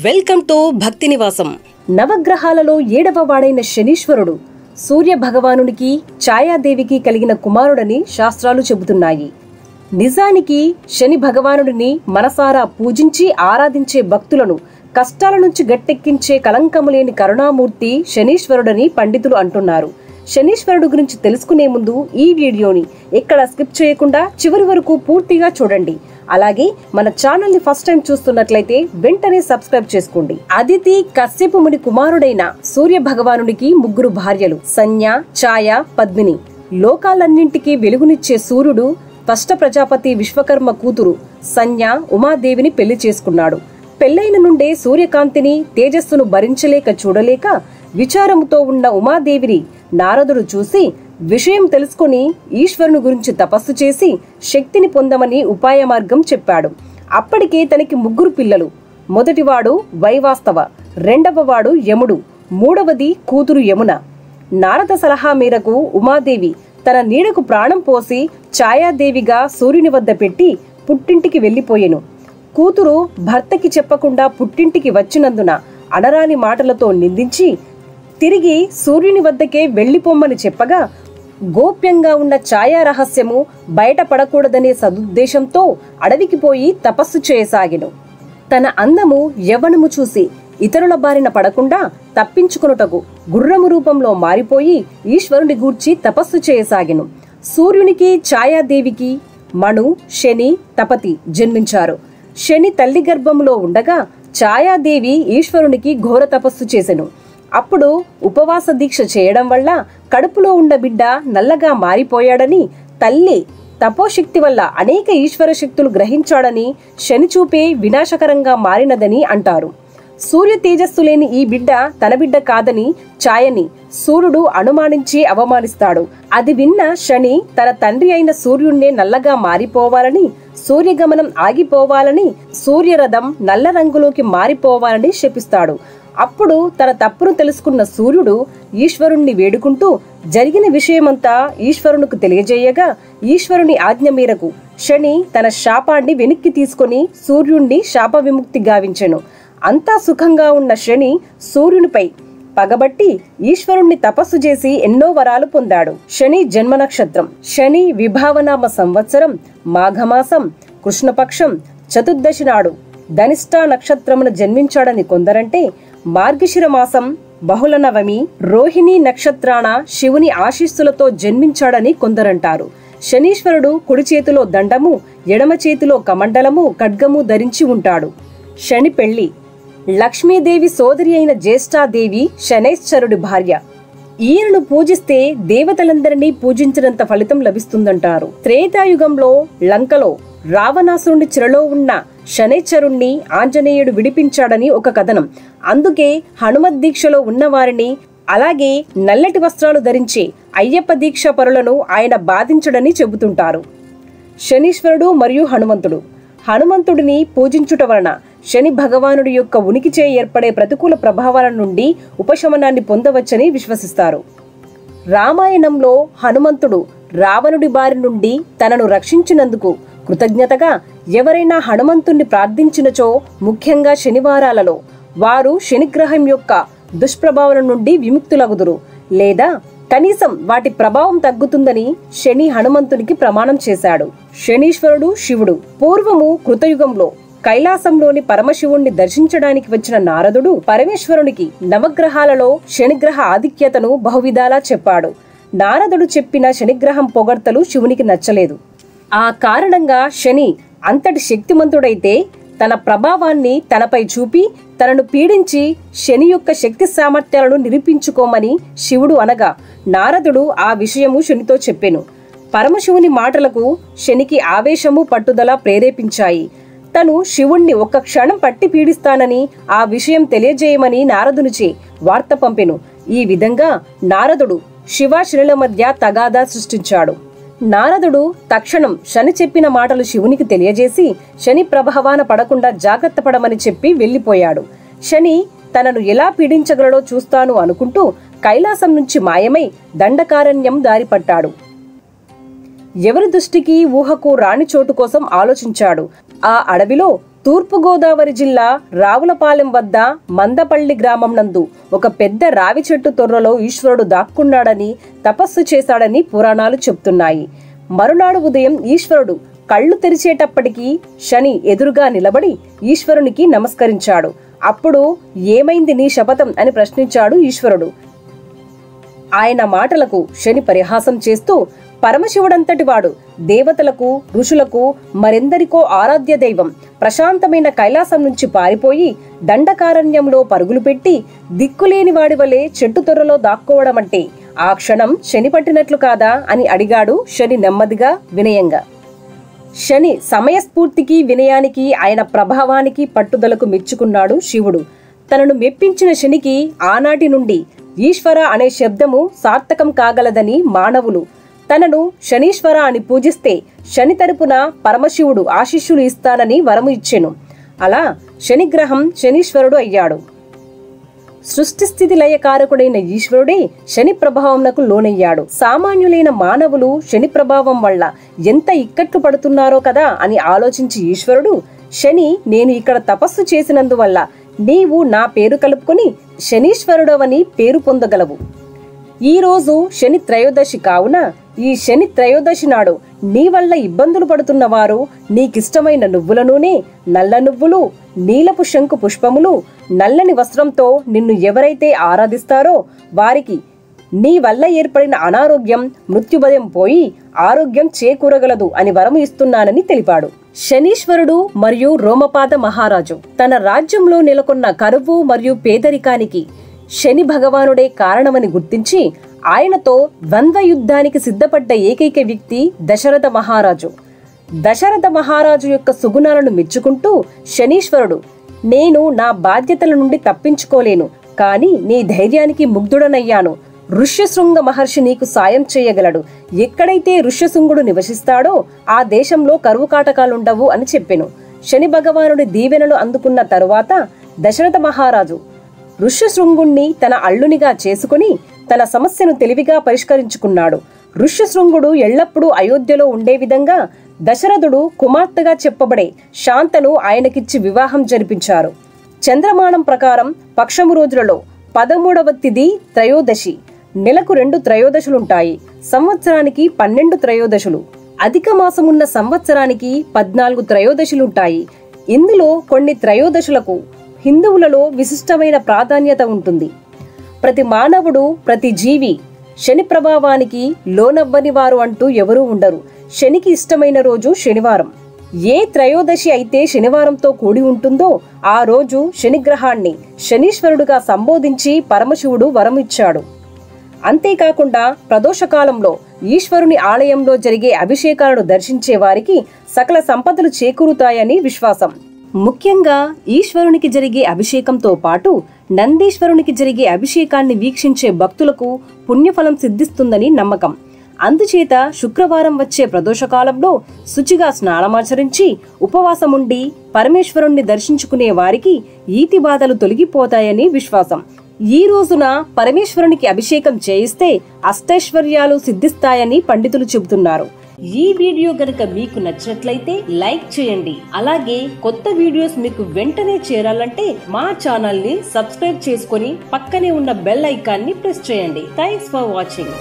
Welcome to భక్తి నివాసం. నవగ్రహాలలో 7వ వాడైన శనీశ్వరుడు సూర్య భగవానునికి ఛాయాదేవికి కలిగిన కుమారుడని శాస్త్రాలు చెబుతున్నాయి. నిజానికి శని భగవానుడిని మనసారా పూజించి ఆరాధించే భక్తులను కష్టాల నుంచి గట్టెక్కించే కలంకము లేని కరుణామూర్తి శనీశ్వరుడని పండితులు అంటున్నారు. శనీశ్వరుడు గురించి తెలుసుకునే ముందు ఈ వీడియోని ఎక్కడ స్కిప్ చేయకుండా చివరి వరకు పూర్తిగా చూడండి. అలాగే మన ఛానల్ ని ఫస్ట్ టైం చూస్తున్నట్లయితే వెంటనే సబ్స్క్రైబ్ చేసుకోండి. అదితి కశ్యపు ముని కుమారుడైన సూర్య భగవానుడికి 3 భార్యలు, సంజ్ఞ, ఛాయ, పద్మిని. లోకాలన్నింటికీ వెలుగునిచ్చే సూర్యుడు ఫస్ట్ ప్రజాపతి విశ్వకర్మ కూతురు సంజ్ఞ ఉమాదేవిని పెళ్లి చేసుకున్నాడు. పెళ్లైన నుండే సూర్యకాంతిని తేజస్సును భరించలేక చూడలేక విచారముతో ఉన్న ఉమాదేవిని నారదుడు చూసి విషయం తెలుసుకుని ఈశ్వరుని గురించి తపస్సు చేసి శక్తిని పొందమని ఉపాయ మార్గం చెప్పాడు. అప్పటికే తనకి 3 పిల్లలు. మొదటివాడు వైవాస్తవ, రెండవవాడు యముడు, మూడవది కూతురు యమున. నారద సలహా మేరకు ఉమాదేవి తన నీడకు ప్రాణం పోసి ఛాయాదేవిగా సూర్యుని వద్ద పెట్టి పుట్టింటికి వెళ్లిపోయెను. కూతురు భర్తకి చెప్పకుండా పుట్టింటికి వచ్చినందున అనరాని మాటలతో నిందించి తిరిగి సూర్యుని వద్దకే వెళ్లిపోమ్మని చెప్పగా గోప్యంగా ఉన్న ఛాయా రహస్యము బయటపడకూడదనే సదుద్దేశంతో అడవికి పోయి తపస్సు చేయసాగెను. తన అందము యవ్వనము చూసి ఇతరుల బారిన పడకుండా తప్పించుకొనుటకు గుర్రము రూపంలో మారిపోయి ఈశ్వరుని గూర్చి తపస్సు చేయసాగెను. సూర్యునికి ఛాయాదేవికి మను, శని, తపతి జన్మించారు. శని తల్లి గర్భములో ఉండగా ఛాయాదేవి ఈశ్వరునికి ఘోర తపస్సు చేసెను. అప్పుడు ఉపవాస దీక్ష చేయడం వల్ల కడుపులో ఉన్న బిడ్డ నల్లగా మారిపోయాడని, తల్లి తపోశక్తి వల్ల అనేక ఈశ్వర శక్తులు గ్రహించాడని, శని చూపే వినాశకరంగా మారినదని అంటారు. సూర్య తేజస్సు లేని ఈ బిడ్డ తన బిడ్డ కాదని ఛాయని సూర్యుడు అనుమానించి అవమానిస్తాడు. అది విన్న శని తన తండ్రి అయిన సూర్యుణ్ణే నల్లగా మారిపోవాలని, సూర్యగమనం ఆగిపోవాలని, సూర్యరథం నల్ల రంగులోకి మారిపోవాలని శపిస్తాడు. అప్పుడు తన తప్పును తెలుసుకున్న సూర్యుడు ఈశ్వరుణ్ణి వేడుకుంటూ జరిగిన విషయమంతా ఈశ్వరునికి తెలియజేయగా ఈశ్వరుని ఆజ్ఞ మేరకు శని తన శాపాన్ని వెనక్కి తీసుకుని సూర్యుణ్ణి శాప విముక్తి గావించెను. అంతా సుఖంగా ఉన్న శని సూర్యునిపై పగబట్టి ఈశ్వరుణ్ణి తపస్సు చేసి ఎన్నో వరాలు పొందాడు. శని జన్మ నక్షత్రం శని విభావనామ సంవత్సరం మాఘమాసం కృష్ణపక్షం చతుర్దశి నాడు ధనిష్ఠా నక్షత్రమును జన్మించాడని కొందరంటే, మార్గశిర మాసం బహుళ నవమి రోహిణి నక్షత్రాన శివుని ఆశీస్సులతో జన్మించాడని కొందరంటారు. శనీశ్వరుడు కుడి చేతిలో దండము, ఎడమ చేతిలో కమండలము, ఖడ్గము ధరించి ఉంటాడు. శని పెళ్లి లక్ష్మీదేవి సోదరి అయిన జ్యేష్ఠాదేవి శనైశ్వరుడి భార్య. ఈయనను పూజిస్తే దేవతలందరినీ పూజించినంత ఫలితం లభిస్తుందంటారు. త్రేతాయుగంలో లంకలో రావణాసురుడి చెరలో ఉన్న శనైశ్వరుణ్ణి ఆంజనేయుడు విడిపించాడని ఒక కథనం. అందుకే హనుమత్ దీక్షలో ఉన్నవారిని, అలాగే నల్లటి వస్త్రాలు ధరించే అయ్యప్ప దీక్ష పరులను ఆయన బాధించడని చెబుతుంటారు. శనీశ్వరుడు మరియు హనుమంతుడు. హనుమంతుడిని పూజించుట వలన శని భగవానుడి యొక్క ఉనికిచే ఏర్పడే ప్రతికూల ప్రభావాల నుండి ఉపశమనాన్ని పొందవచ్చని విశ్వసిస్తారు. రామాయణంలో హనుమంతుడు రావణుడి బారి నుండి తనను రక్షించినందుకు కృతజ్ఞతగా ఎవరైనా హనుమంతుణ్ణి ప్రార్థించినచో, ముఖ్యంగా శనివారాలలో, వారు శనిగ్రహం యొక్క దుష్ప్రభావాల నుండి విముక్తులగుదురు, లేదా కనీసం వాటి ప్రభావం తగ్గుతుందని శని హనుమంతునికి ప్రమాణం చేశాడు. శనీశ్వరుడు శివుడు. పూర్వము కృతయుగంలో కైలాసంలోని పరమశివుణ్ణి దర్శించడానికి వచ్చిన నారదుడు పరమేశ్వరునికి నవగ్రహాలలో శనిగ్రహ ఆధిక్యతను బహువిధాలా చెప్పాడు. నారదుడు చెప్పిన శనిగ్రహం పొగడ్తలు శివునికి నచ్చలేదు. ఆ కారణంగా శని అంతటి శక్తిమంతుడైతే తన ప్రభావాన్ని తనపై చూపి తనను పీడించి శని యొక్క శక్తి సామర్థ్యాలను నిరూపించుకోమని శివుడు అనగా నారదుడు ఆ విషయము శనితో చెప్పెను. పరమశివుని మాటలకు శనికి ఆవేశము, పట్టుదల ప్రేరేపించాయి. తను శివుణ్ణి ఒక్క క్షణం పట్టి పీడిస్తానని, ఆ విషయం తెలియజేయమని నారదునిచే వార్త పంపెను. ఈ విధంగా నారదుడు శివ శనుల మధ్య తగాదా సృష్టించాడు. నారదుడు తక్షణం శని చెప్పిన మాటలు శివునికి తెలియజేసి శని ప్రభావాన పడకుండా జాగ్రత్త పడమని చెప్పి వెళ్లిపోయాడు. శని తనను ఎలా పీడించగలడో చూస్తాను అనుకుంటూ కైలాసం నుంచి మాయమై దండకారణ్యం దారిపట్టాడు. ఎవరి దృష్టికి ఊహకు రాని చోటు కోసం ఆలోచించాడు. ఆ అడవిలో తూర్పుగోదావరి జిల్లా రావులపాలెం వద్ద మందపల్లి గ్రామం నందు ఒక పెద్ద రావి చెట్టు తొర్రలో ఈశ్వరుడు దాక్కున్నాడని, తపస్సు చేశాడని పురాణాలు చెప్తున్నాయి. మరునాడు ఉదయం ఈశ్వరుడు కళ్ళు తెరిచేటప్పటికీ శని ఎదురుగా నిలబడి ఈశ్వరునికి నమస్కరించాడు. అప్పుడు ఏమైంది నీ శపథం అని ప్రశ్నించాడు ఈశ్వరుడు. ఆయన మాటలకు శని పరిహాసం చేస్తూ, పరమశివుడంతటి వాడు దేవతలకు, ఋషులకు, మరెందరికో ఆరాధ్య దైవం ప్రశాంతమైన కైలాసం నుంచి పారిపోయి దండకారణ్యంలో పరుగులు పెట్టి దిక్కులేని వాడి వలె చెట్టు తొర్రలో దాక్కోవడమంటే ఆ క్షణం శని పట్టినట్లు కాదా అని అడిగాడు శని నెమ్మదిగా, వినయంగా. శని సమయస్ఫూర్తికి, వినయానికి, ఆయన ప్రభావానికి, పట్టుదలకు మెచ్చుకున్నాడు శివుడు. తనను మెప్పించిన శనికి ఆనాటి నుండి ఈశ్వర అనే శబ్దము సార్థకం కాగలదని మానవులు తనను శనీశ్వర అని పూజిస్తే శని తరపున పరమశివుడు ఆశీస్సులు ఇస్తానని వరము ఇచ్చెను. అలా శనిగ్రహం శనీశ్వరుడు అయ్యాడు. సృష్టి స్థితి లయకారకుడైన ఈశ్వరుడే శని ప్రభావంకు లోనయ్యాడు. సామాన్యులైన మానవులు శని ప్రభావం వల్ల ఎంత ఇక్కట్లు పడుతున్నారో కదా అని ఆలోచించి ఈశ్వరుడు, శని, నేను ఇక్కడ తపస్సు చేసినందువల్ల నీవు నా పేరు కలుపుకొని శనీశ్వరుడవని పేరు పొందగలవు. ఈరోజు శని త్రయోదశి కావున ఈ శని త్రయోదశి నాడు నీ వల్ల ఇబ్బందులు పడుతున్న వారు నీకిష్టమైన నువ్వుల నూనె, నల్ల నువ్వులు, నీలపు శంకు పుష్పములు, నల్లని వస్త్రంతో నిన్ను ఎవరైతే ఆరాధిస్తారో వారికి నీ వల్ల ఏర్పడిన అనారోగ్యం, మృత్యుభయం పోయి ఆరోగ్యం చేకూరగలదు అని వరము ఇస్తున్నానని తెలిపాడు. శనీశ్వరుడు మరియు రోమపాద మహారాజు తన రాజ్యంలో నెలకొన్న కరువు మరియు పేదరికానికి శని భగవానుడే కారణమని గుర్తించి ఆయనతో ద్వంద్వ యుద్ధానికి సిద్ధపడ్డ ఏకైక వ్యక్తి దశరథ మహారాజు. దశరథ మహారాజు యొక్క సుగుణాలను మెచ్చుకుంటూ శనీశ్వరుడు, నేను నా బాధ్యతల నుండి తప్పించుకోలేను, కానీ నీ ధైర్యానికి ముగ్ధుడనయ్యాను. ఋష్యశృంగ మహర్షి నీకు సాయం చేయగలడు. ఎక్కడైతే ఋష్యశృంగుడు నివసిస్తాడో ఆ దేశంలో కరువు కాటకాలుండవు అని చెప్పెను. శని భగవానుడి దీవెనలు అందుకున్న తరువాత దశరథ మహారాజు ఋష్యశృంగుణ్ణి తన అల్లునిగా చేసుకుని తన సమస్యను తెలివిగా పరిష్కరించుకున్నాడు. ఋష్యశృంగుడు ఎల్లప్పుడూ అయోధ్యలో ఉండే విధంగా దశరథుడు కుమార్తెగా చెప్పబడే శాంతను ఆయనకిచ్చి వివాహం జరిపించారు. చంద్రమానం ప్రకారం పక్షము రోజులలో 13వ తిథి త్రయోదశి. నెలకు 2 త్రయోదశులుంటాయి. సంవత్సరానికి 12 త్రయోదశులు. అధిక మాసమున్న సంవత్సరానికి 14 త్రయోదశులుంటాయి. ఇందులో కొన్ని త్రయోదశులకు హిందువులలో విశిష్టమైన ప్రాధాన్యత ఉంటుంది. ప్రతి మానవుడు, ప్రతి జీవి శని ప్రభావానికి లోనవ్వని వారు అంటూ ఎవరూ ఉండరు. శనికి ఇష్టమైన రోజు శనివారం. ఏ త్రయోదశి అయితే శనివారంతో కూడి ఉంటుందో ఆ రోజు శనిగ్రహాన్ని శనీశ్వరుడుగా సంబోధించి పరమశివుడు వరమిచ్చాడు. అంతేకాకుండా ప్రదోషకాలంలో ఈశ్వరుని ఆలయంలో జరిగే అభిషేకాలను దర్శించే వారికి సకల సంపదలు చేకూరుతాయని విశ్వాసం. ముఖ్యంగా ఈశ్వరునికి జరిగే అభిషేకంతో పాటు నందీశ్వరునికి జరిగే అభిషేకాన్ని వీక్షించే భక్తులకు పుణ్యఫలం సిద్ధిస్తుందని నమ్మకం. అందుచేత శుక్రవారం వచ్చే ప్రదోషకాలంలో శుచిగా స్నానమాచరించి ఉపవాసముండి పరమేశ్వరుణ్ణి దర్శించుకునే వారికి ఈతి బాధలు తొలగిపోతాయని విశ్వాసం. ఈ రోజున పరమేశ్వరునికి అభిషేకం చేయిస్తే అష్టైశ్వర్యాలు సిద్ధిస్తాయని పండితులు చెబుతున్నారు. ఈ వీడియో గనుక మీకు నచ్చినట్లయితే లైక్ చేయండి. అలాగే కొత్త వీడియోస్ మీకు వెంటనే చేరాలంటే మా ఛానల్ ని సబ్స్క్రైబ్ చేసుకొని పక్కనే ఉన్న బెల్ ఐకాన్ ని ప్రెస్ చేయండి. Thanks for watching.